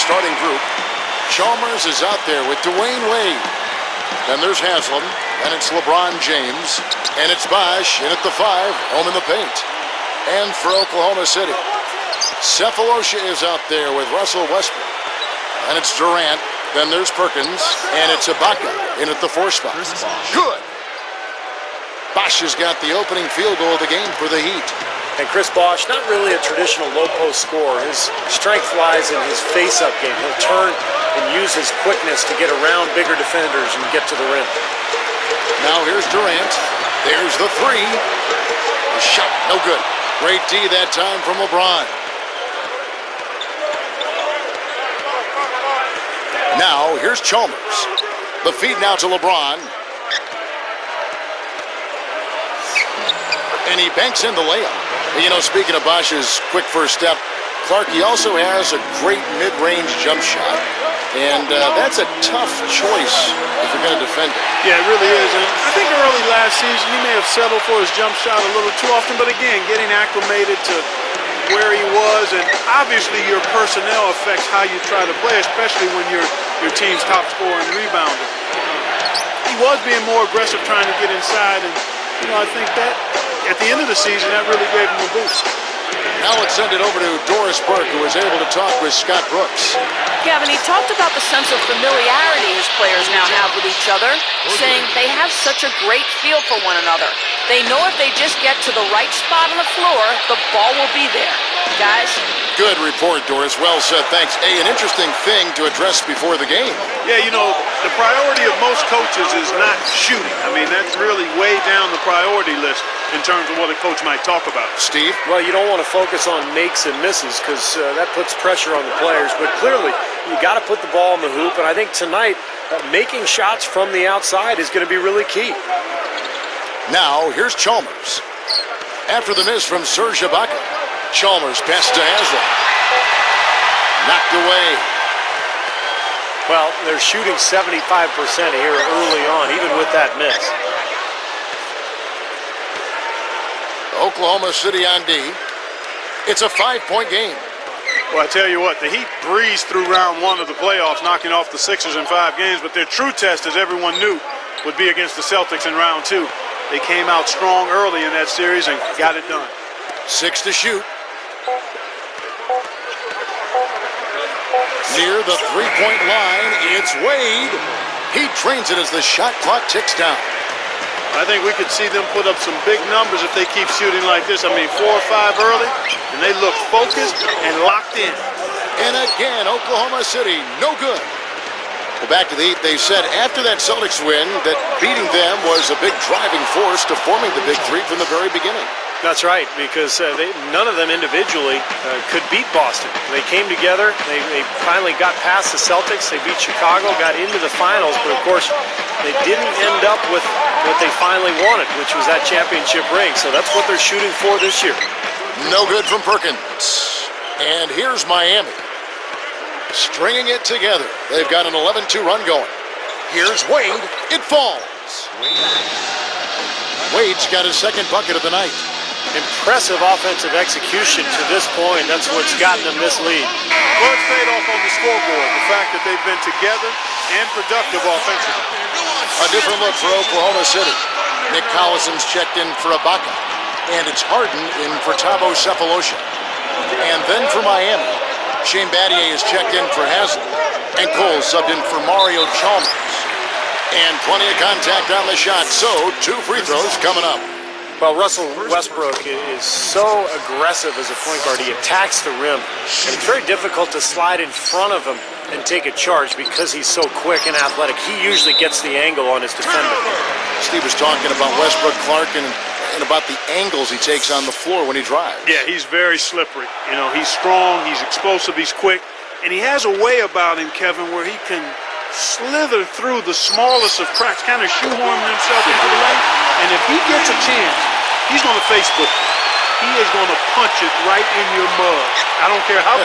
starting group. Chalmers is out there with Dwayne Wade. Then there's Haslam, and it's LeBron James, and it's Bosh in at the 5, home in the paint. And for Oklahoma City, Cephalosha is out there with Russell Westbrook. And it's Durant, then there's Perkins, and it's Ibaka in at the 4 spot. Good! Bosh has got the opening field goal of the game for the Heat. And Chris Bosh, not really a traditional low-post scorer. His strength lies in his face-up game. He'll turn and use his quickness to get around bigger defenders and get to the rim. Now here's Durant. There's the 3. The shot, no good. Great D that time from LeBron. Now here's Chalmers. The feed now to LeBron. And he banks in the layup. You know, speaking of Bosh's quick first step, Clark, he also has a great mid-range jump shot. And that's a tough choice if you're going to defend it. Yeah, it really is. And I think early last season, he may have settled for his jump shot a little too often. But again, getting acclimated to where he was. And obviously, your personnel affects how you try to play, especially when you're your team's top scorer and rebounder. He was being more aggressive trying to get inside. And, you know, I think that at the end of the season, that really gave him a boost. Now let's send it over to Doris Burke, who was able to talk with Scott Brooks. Kevin, he talked about the sense of familiarity his players now have with each other, saying they have such a great feel for one another. They know if they just get to the right spot on the floor, the ball will be there. Guys? Good report, Doris. Well said. Thanks. An interesting thing to address before the game. Yeah, you know, the priority of most coaches is not shooting. I mean, that's really way down the priority list in terms of what a coach might talk about. Steve? Well, you don't want to focus on makes and misses because that puts pressure on the players. But clearly, you got to put the ball in the hoop. And I think tonight, making shots from the outside is going to be really key. Now, here's Chalmers. After the miss from Serge Ibaka, Chalmers passes to Haslam. Knocked away. Well, they're shooting 75% here early on, even with that miss. Oklahoma City on D. It's a 5-point game. Well, I tell you what, the Heat breezed through round 1 of the playoffs, knocking off the Sixers in 5 games, but their true test, as everyone knew, would be against the Celtics in round 2. They came out strong early in that series and got it done. 6 to shoot. Near the 3-point line, it's Wade. He drains it as the shot clock ticks down. I think we could see them put up some big numbers if they keep shooting like this. I mean, 4 or 5 early, and they look focused and locked in. And again, Oklahoma City, no good. Well, back to the Heat, they said after that Celtics win that beating them was a big driving force to forming the Big Three from the very beginning. That's right, because none of them individually could beat Boston. They came together, they finally got past the Celtics, they beat Chicago, got into the finals, but of course they didn't end up with what they finally wanted, which was that championship ring. So that's what they're shooting for this year. No good from Perkins. And here's Miami, stringing it together. They've got an 11-2 run going. Here's Wade, it falls. Wade's got his second bucket of the night. Impressive offensive execution to this point. That's what's gotten them this lead. Well, it's paid off on the scoreboard, the fact that they've been together and productive offensively. A different look for Oklahoma City. Nick Collison's checked in for Ibaka, and it's Harden in for Thabo Cephalosha. And then for Miami, Shane Battier is checked in for Haslam, and Cole subbed in for Mario Chalmers. And plenty of contact on the shot, so 2 free throws coming up. Well, Russell Westbrook is so aggressive as a point guard. He attacks the rim, and it's very difficult to slide in front of him and take a charge because he's so quick and athletic. He usually gets the angle on his defender. Steve was talking about Westbrook, Clark, and about the angles he takes on the floor when he drives. Yeah, he's very slippery. You know, he's strong, he's explosive, he's quick, and he has a way about him, Kevin, where he can slither through the smallest of cracks, kind of shoehorn himself into the lane, and if he gets a chance, he's going to Facebook you. He is going to punch it right in your mug. I don't care how